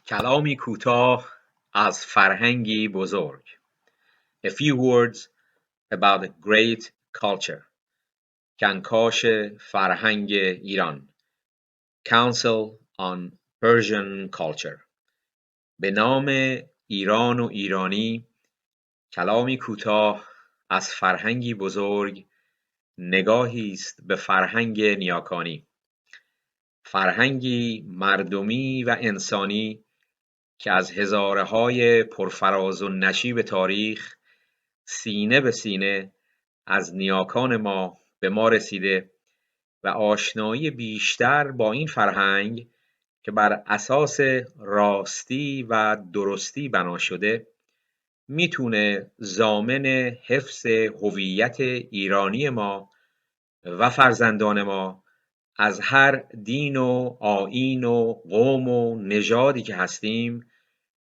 کلامی کوتاه از فرهنگی بزرگ. A few words about a great culture. کنکاش فرهنگ ایران. Council on Persian culture. به نام ایران و ایرانی، کلامی کوتاه از فرهنگی بزرگ، نگاهی است به فرهنگ نیاکانی. فرهنگی مردمی و انسانی که از هزاره‌های پرفراز و نشیب تاریخ سینه به سینه از نیاکان ما به ما رسیده و آشنایی بیشتر با این فرهنگ که بر اساس راستی و درستی بنا شده میتونه ضامن حفظ هویت ایرانی ما و فرزندان ما از هر دین و آیین و قوم و نژادی که هستیم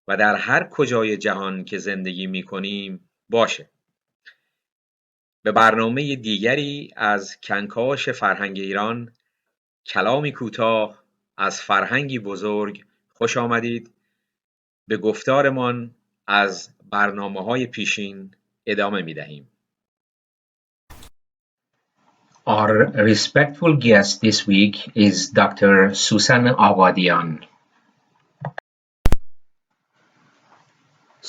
و در هر کجای جهان که زندگی می‌کنیم باشه. به برنامه دیگری از کنکاش فرهنگ ایران، کلامی کوتاه از فرهنگی بزرگ، خوش آمدید. به گفتارمان از برنامه‌های پیشین ادامه می‌دهیم. Our respectful guest this week is Dr. Susan Abadian.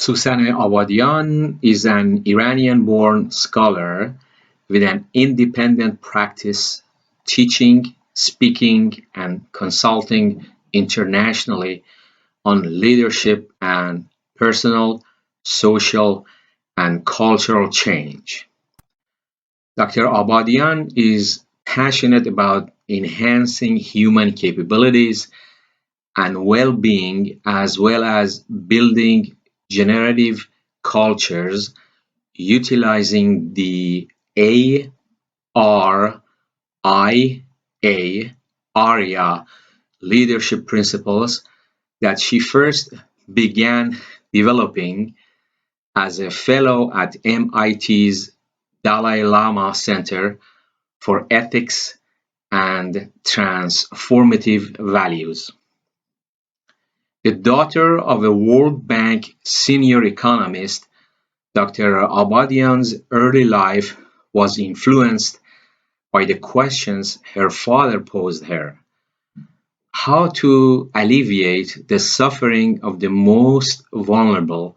Susan Abadian is an Iranian-born scholar with an independent practice teaching, speaking, and consulting internationally on leadership and personal, social, and cultural change. Dr. Abadian is passionate about enhancing human capabilities and well-being, as well as building generative cultures utilizing the ARIA leadership principles that she first began developing as a fellow at MIT's Dalai Lama Center for Ethics and Transformative Values. The daughter of a World Bank senior economist, Dr. Abadian's early life was influenced by the questions her father posed her: how to alleviate the suffering of the most vulnerable,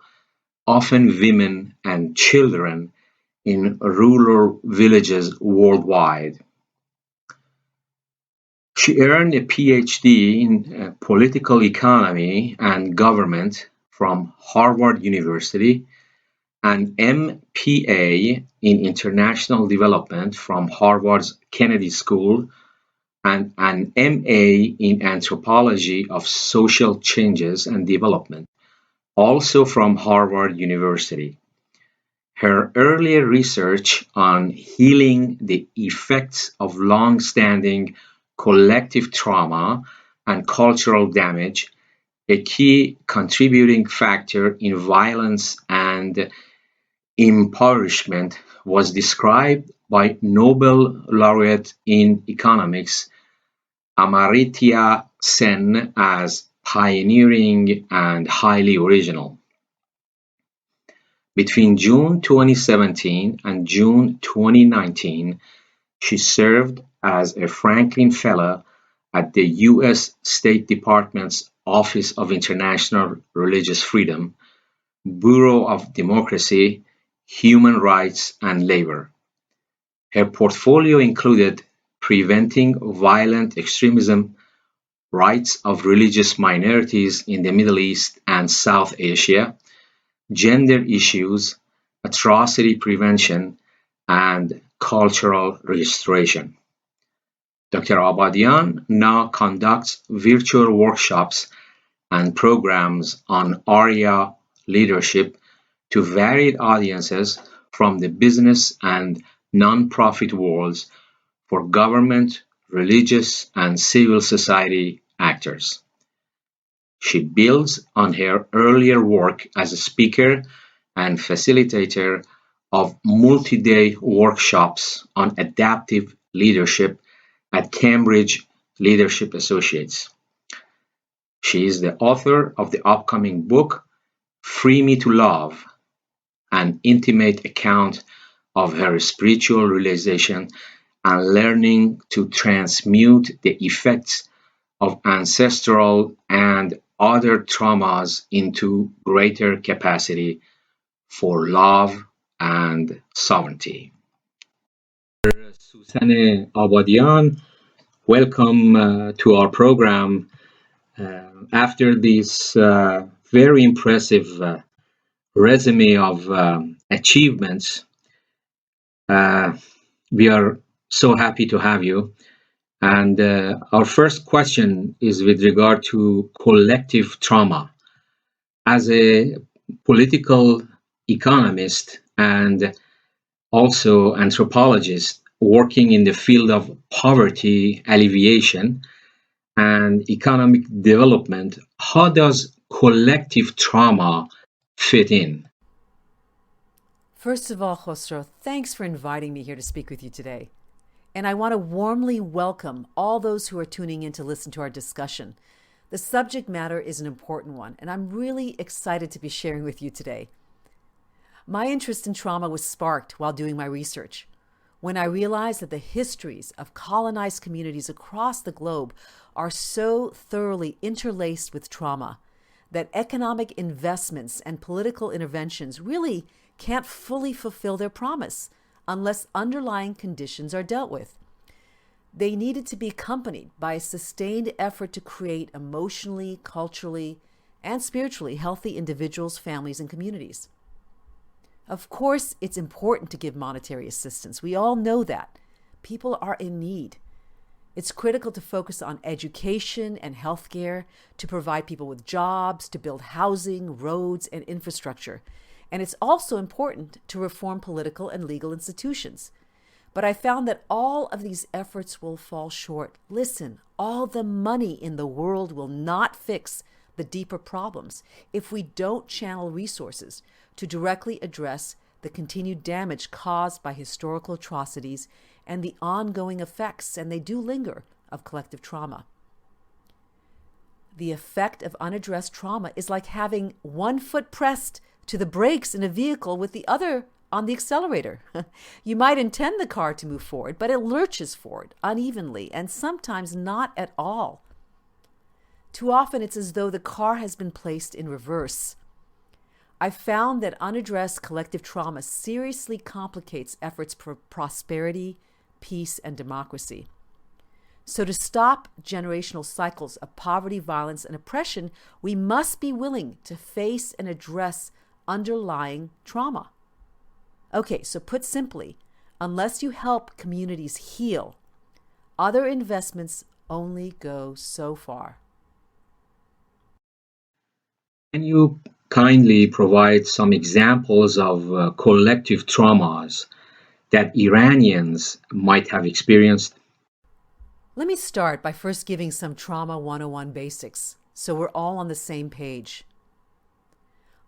often women and children, in rural villages worldwide. She earned a PhD in political economy and government from Harvard University, an MPA in international development from Harvard's Kennedy School, and an MA in anthropology of social changes and development, also from Harvard University. Her earlier research on healing the effects of long-standing collective trauma and cultural damage, a key contributing factor in violence and impoverishment, was described by Nobel laureate in economics Amartya Sen as pioneering and highly original. Between June 2017 and June 2019, she served as a Franklin Fellow at the U.S. State Department's Office of International Religious Freedom, Bureau of Democracy, Human Rights and Labor. Her portfolio included preventing violent extremism, rights of religious minorities in the Middle East and South Asia, gender issues, atrocity prevention, and cultural restoration. Dr. Abadian now conducts virtual workshops and programs on ARIA leadership to varied audiences from the business and non-profit worlds for government, religious, and civil society actors. She builds on her earlier work as a speaker and facilitator of multi-day workshops on adaptive leadership at Cambridge Leadership Associates. She She is the author of the upcoming book, Free Me to Love, an intimate account of her spiritual realization and learning to transmute the effects of ancestral and other traumas into greater capacity for love and sovereignty. Susan Abadian, welcome to our program. After this very impressive resume of achievements, we are so happy to have you. And our first question is with regard to collective trauma. As a political economist and also anthropologist working in the field of poverty alleviation and economic development, how does collective trauma fit in? First of all, Khosrow, thanks for inviting me here to speak with you today. And I want to warmly welcome all those who are tuning in to listen to our discussion. The subject matter is an important one, and I'm really excited to be sharing with you today. My interest in trauma was sparked while doing my research, when I realized that the histories of colonized communities across the globe are so thoroughly interlaced with trauma that economic investments and political interventions really can't fully fulfill their promise unless underlying conditions are dealt with. They needed to be accompanied by a sustained effort to create emotionally, culturally, and spiritually healthy individuals, families, and communities. Of course, it's important to give monetary assistance. We all know that. People are in need. It's critical to focus on education and healthcare, to provide people with jobs, to build housing, roads, and infrastructure. And it's also important to reform political and legal institutions. But I found that all of these efforts will fall short. Listen, all the money in the world will not fix the deeper problems if we don't channel resources to directly address the continued damage caused by historical atrocities and the ongoing effects, and they do linger, of collective trauma. The effect of unaddressed trauma is like having one foot pressed to the brakes in a vehicle with the other on the accelerator. You might intend the car to move forward, but it lurches forward unevenly and sometimes not at all. Too often it's as though the car has been placed in reverse. I've found that unaddressed collective trauma seriously complicates efforts for prosperity, peace, and democracy. So to stop generational cycles of poverty, violence, and oppression, we must be willing to face and address underlying trauma. Okay, so put simply, unless you help communities heal, other investments only go so far. Can you kindly provide some examples of collective traumas that Iranians might have experienced? Let me start by first giving some Trauma 101 basics, so we're all on the same page.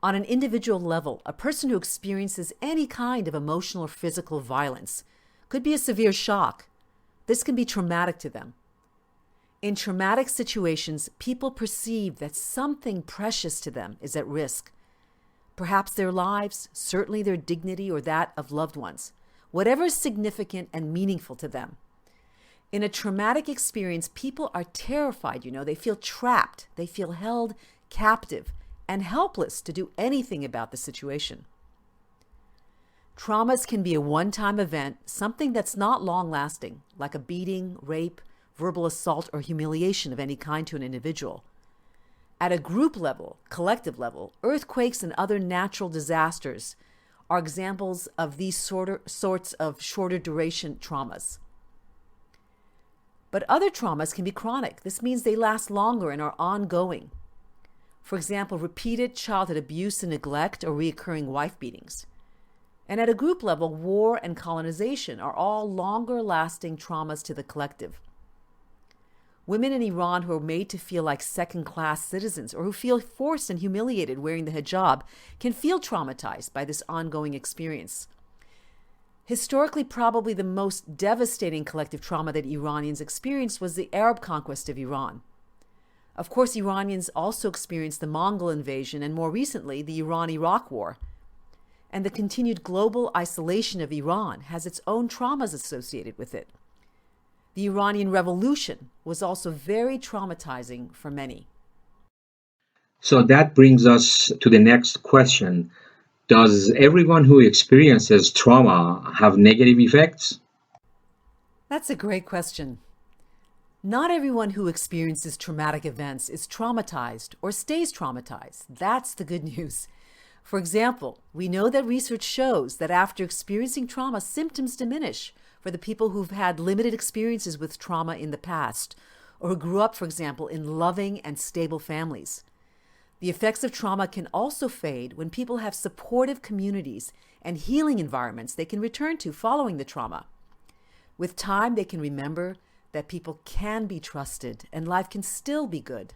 On an individual level, a person who experiences any kind of emotional or physical violence could be a severe shock. This can be traumatic to them. In traumatic situations, people perceive that something precious to them is at risk. Perhaps their lives, certainly their dignity or that of loved ones, whatever is significant and meaningful to them. In a traumatic experience, people are terrified, they feel trapped, they feel held captive and helpless to do anything about the situation. Traumas can be a one-time event, something that's not long-lasting, like a beating, rape, verbal assault, or humiliation of any kind to an individual. At a group level, collective level, earthquakes and other natural disasters are examples of these sorts of shorter duration traumas. But other traumas can be chronic. This means they last longer and are ongoing. For example, repeated childhood abuse and neglect or recurring wife beatings. And at a group level, war and colonization are all longer-lasting traumas to the collective. Women in Iran who are made to feel like second-class citizens or who feel forced and humiliated wearing the hijab can feel traumatized by this ongoing experience. Historically, probably the most devastating collective trauma that Iranians experienced was the Arab conquest of Iran. Of course, Iranians also experienced the Mongol invasion and more recently the Iran-Iraq War. And the continued global isolation of Iran has its own traumas associated with it. The Iranian Revolution was also very traumatizing for many. So that brings us to the next question. Does everyone who experiences trauma have negative effects? That's a great question. Not everyone who experiences traumatic events is traumatized or stays traumatized. That's the good news. For example, we know that research shows that after experiencing trauma, symptoms diminish for the people who've had limited experiences with trauma in the past, or who grew up, for example, in loving and stable families. The effects of trauma can also fade when people have supportive communities and healing environments they can return to following the trauma. With time, they can remember that people can be trusted and life can still be good.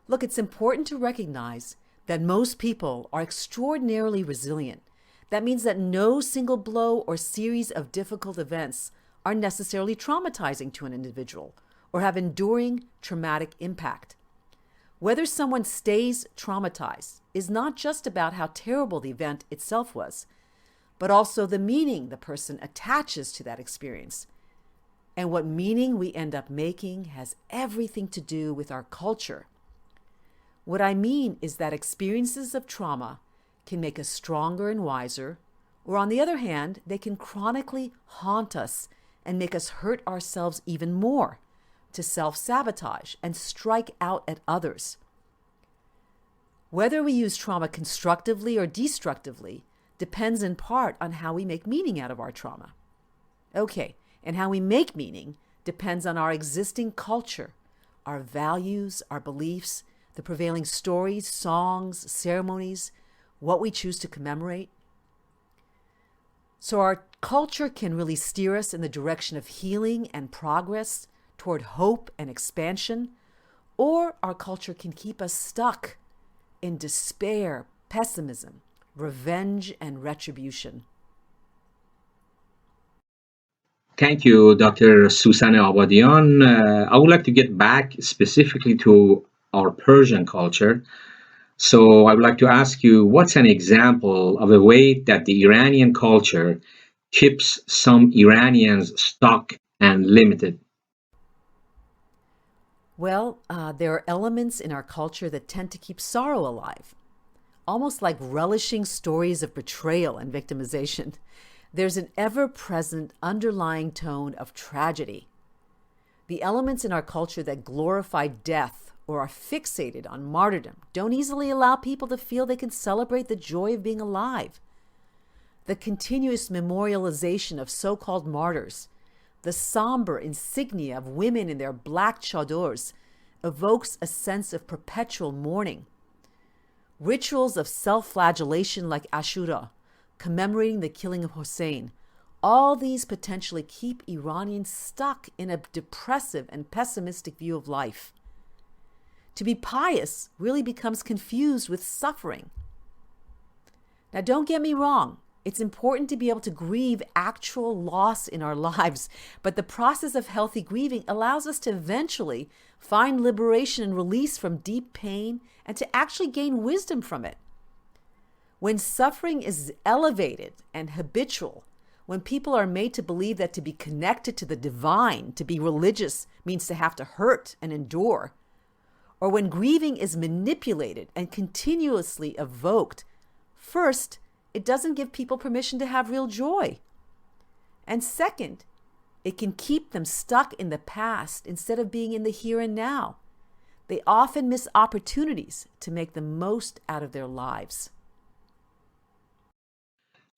Look, it's important to recognize that most people are extraordinarily resilient. That means that no single blow or series of difficult events are necessarily traumatizing to an individual or have enduring traumatic impact. Whether someone stays traumatized is not just about how terrible the event itself was, but also the meaning the person attaches to that experience. And what meaning we end up making has everything to do with our culture. What I mean is that experiences of trauma can make us stronger and wiser, or on the other hand, they can chronically haunt us and make us hurt ourselves even more, to self-sabotage and strike out at others. Whether we use trauma constructively or destructively depends in part on how we make meaning out of our trauma. Okay, and how we make meaning depends on our existing culture, our values, our beliefs, the prevailing stories, songs, ceremonies, what we choose to commemorate. So our culture can really steer us in the direction of healing and progress toward hope and expansion, or our culture can keep us stuck in despair, pessimism, revenge, and retribution. Thank you, Dr. Susan Abadian. I would like to get back specifically to our Persian culture. So I would like to ask you, what's an example of a way that the Iranian culture keeps some Iranians stuck and limited? Well, there are elements in our culture that tend to keep sorrow alive, almost like relishing stories of betrayal and victimization. There's an ever-present underlying tone of tragedy. The elements in our culture that glorify death or are fixated on martyrdom don't easily allow people to feel they can celebrate the joy of being alive. The continuous memorialization of so-called martyrs, the somber insignia of women in their black chadors, evokes a sense of perpetual mourning. Rituals of self-flagellation like Ashura, commemorating the killing of Hussein, all these potentially keep Iranians stuck in a depressive and pessimistic view of life. To be pious really becomes confused with suffering. Now, don't get me wrong. It's important to be able to grieve actual loss in our lives, but the process of healthy grieving allows us to eventually find liberation and release from deep pain and to actually gain wisdom from it. When suffering is elevated and habitual, when people are made to believe that to be connected to the divine, to be religious, means to have to hurt and endure, or when grieving is manipulated and continuously evoked, first, it doesn't give people permission to have real joy. And second, it can keep them stuck in the past instead of being in the here and now. They often miss opportunities to make the most out of their lives.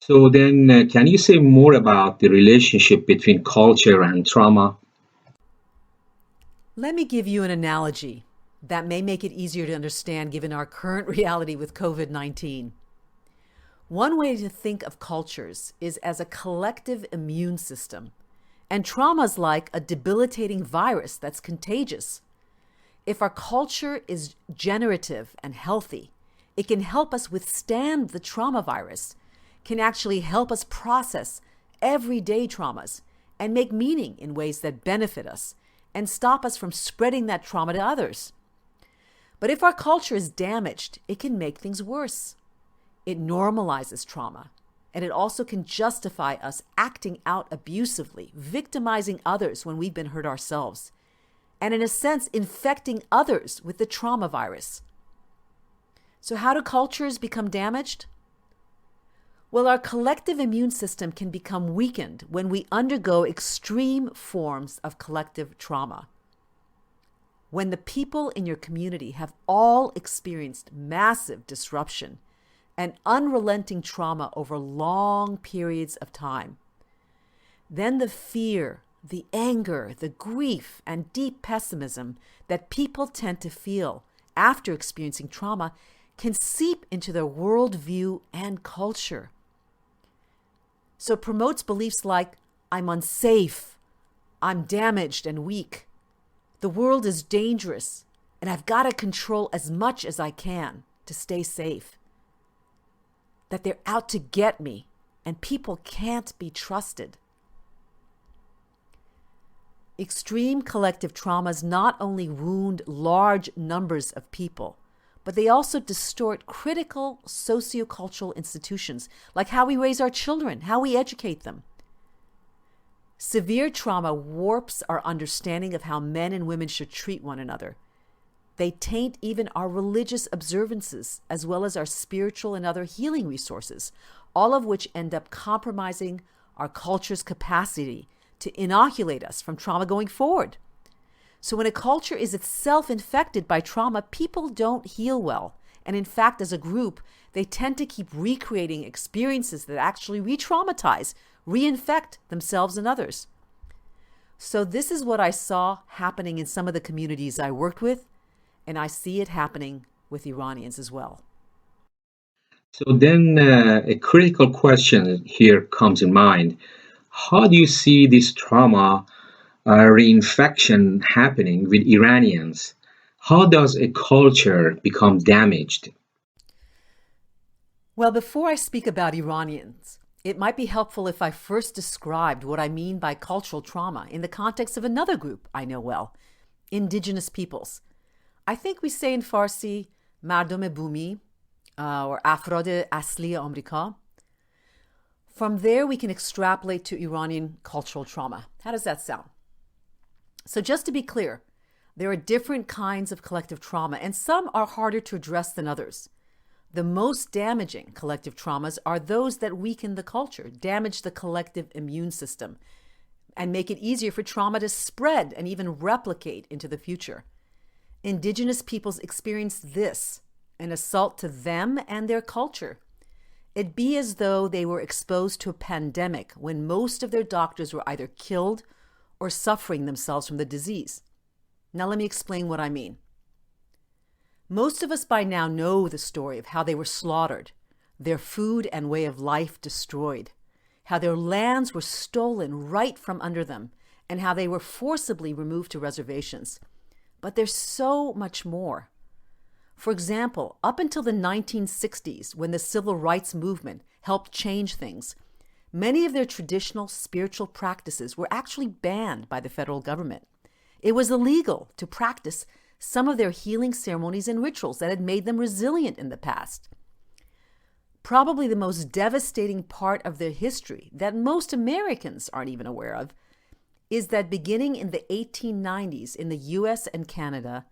So then, can you say more about the relationship between culture and trauma? Let me give you an analogy that may make it easier to understand given our current reality with COVID-19. One way to think of cultures is as a collective immune system, and trauma is like a debilitating virus that's contagious. If our culture is generative and healthy, it can help us withstand the trauma virus, can actually help us process everyday traumas and make meaning in ways that benefit us, and stop us from spreading that trauma to others. But if our culture is damaged, it can make things worse. It normalizes trauma, and it also can justify us acting out abusively, victimizing others when we've been hurt ourselves, and in a sense, infecting others with the trauma virus. So how do cultures become damaged? Well, our collective immune system can become weakened when we undergo extreme forms of collective trauma. When the people in your community have all experienced massive disruption and unrelenting trauma over long periods of time, then the fear, the anger, the grief, and deep pessimism that people tend to feel after experiencing trauma can seep into their worldview and culture. So it promotes beliefs like, I'm unsafe, I'm damaged and weak, the world is dangerous, and I've got to control as much as I can to stay safe. That they're out to get me, and people can't be trusted. Extreme collective traumas not only wound large numbers of people, but they also distort critical sociocultural institutions, like how we raise our children, how we educate them. Severe trauma warps our understanding of how men and women should treat one another. They taint even our religious observances, as well as our spiritual and other healing resources, all of which end up compromising our culture's capacity to inoculate us from trauma going forward. So when a culture is itself infected by trauma, people don't heal well. And in fact, as a group, they tend to keep recreating experiences that actually re-traumatize, reinfect themselves and others. So this is what I saw happening in some of the communities I worked with, and I see it happening with Iranians as well. So then a critical question here comes in mind. How do you see this trauma reinfection happening with Iranians? How does a culture become damaged? Well, before I speak about Iranians, it might be helpful if I first described what I mean by cultural trauma in the context of another group I know well, indigenous peoples. I think we say in Farsi, Mardom Bumi, or Afrad Asli Amrika. From there, we can extrapolate to Iranian cultural trauma. How does that sound? So just to be clear, there are different kinds of collective trauma, and some are harder to address than others. The most damaging collective traumas are those that weaken the culture, damage the collective immune system, and make it easier for trauma to spread and even replicate into the future. Indigenous peoples experience this, an assault to them and their culture. It'd be as though they were exposed to a pandemic when most of their doctors were either killed or suffering themselves from the disease. Now let me explain what I mean. Most of us by now know the story of how they were slaughtered, their food and way of life destroyed, how their lands were stolen right from under them, and how they were forcibly removed to reservations. But there's so much more. For example, up until the 1960s, when the civil rights movement helped change things, many of their traditional spiritual practices were actually banned by the federal government. It was illegal to practice some of their healing ceremonies and rituals that had made them resilient in the past. Probably the most devastating part of their history that most Americans aren't even aware of is that beginning in the 1890s in the US and Canada,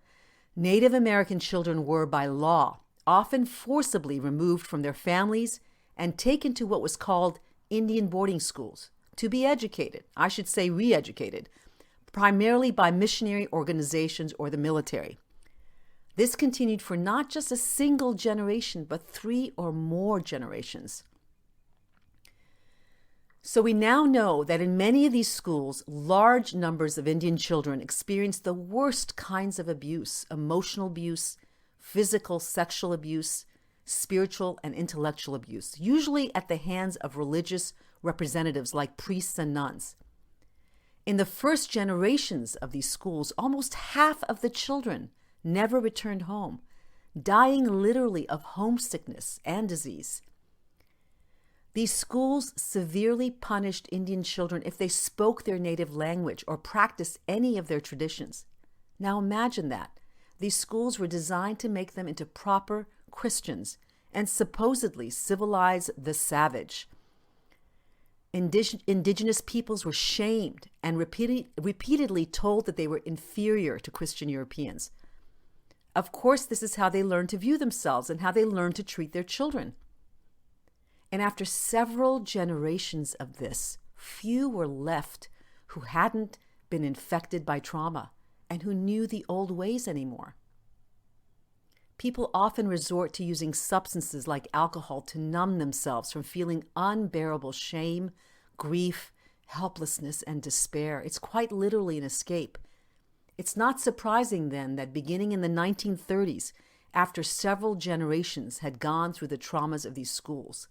Native American children were, by law, often forcibly removed from their families and taken to what was called Indian boarding schools to be educated, I should say re-educated, primarily by missionary organizations or the military. This continued for not just a single generation, but 3 or more generations. So we now know that in many of these schools, large numbers of Indian children experienced the worst kinds of abuse, emotional abuse, physical, sexual abuse, spiritual and intellectual abuse, usually at the hands of religious representatives like priests and nuns. In the first generations of these schools, almost half of the children never returned home, dying literally of homesickness and disease. These schools severely punished Indian children if they spoke their native language or practiced any of their traditions. Now imagine that. These schools were designed to make them into proper Christians and supposedly civilize the savage. Indigenous peoples were shamed and repeatedly told that they were inferior to Christian Europeans. Of course, this is how they learned to view themselves and how they learned to treat their children. And after several generations of this, few were left who hadn't been infected by trauma and who knew the old ways anymore. People often resort to using substances like alcohol to numb themselves from feeling unbearable shame, grief, helplessness, and despair. It's quite literally an escape. It's not surprising then that beginning in the 1930s, after several generations had gone through the traumas of these schools,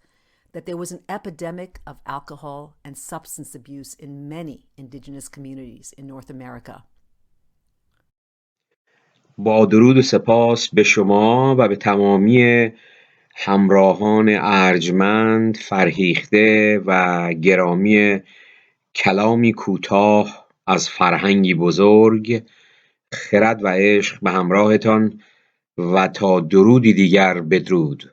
that there was an epidemic of alcohol and substance abuse in many indigenous communities in North America. با درود و سپاس به شما و به تمامی همراهان ارجمند، فرهیخته و گرامی کلامی کوتاه از فرهنگی بزرگ، خرد و عشق به همراهتان و تا درودی دیگر بدرود.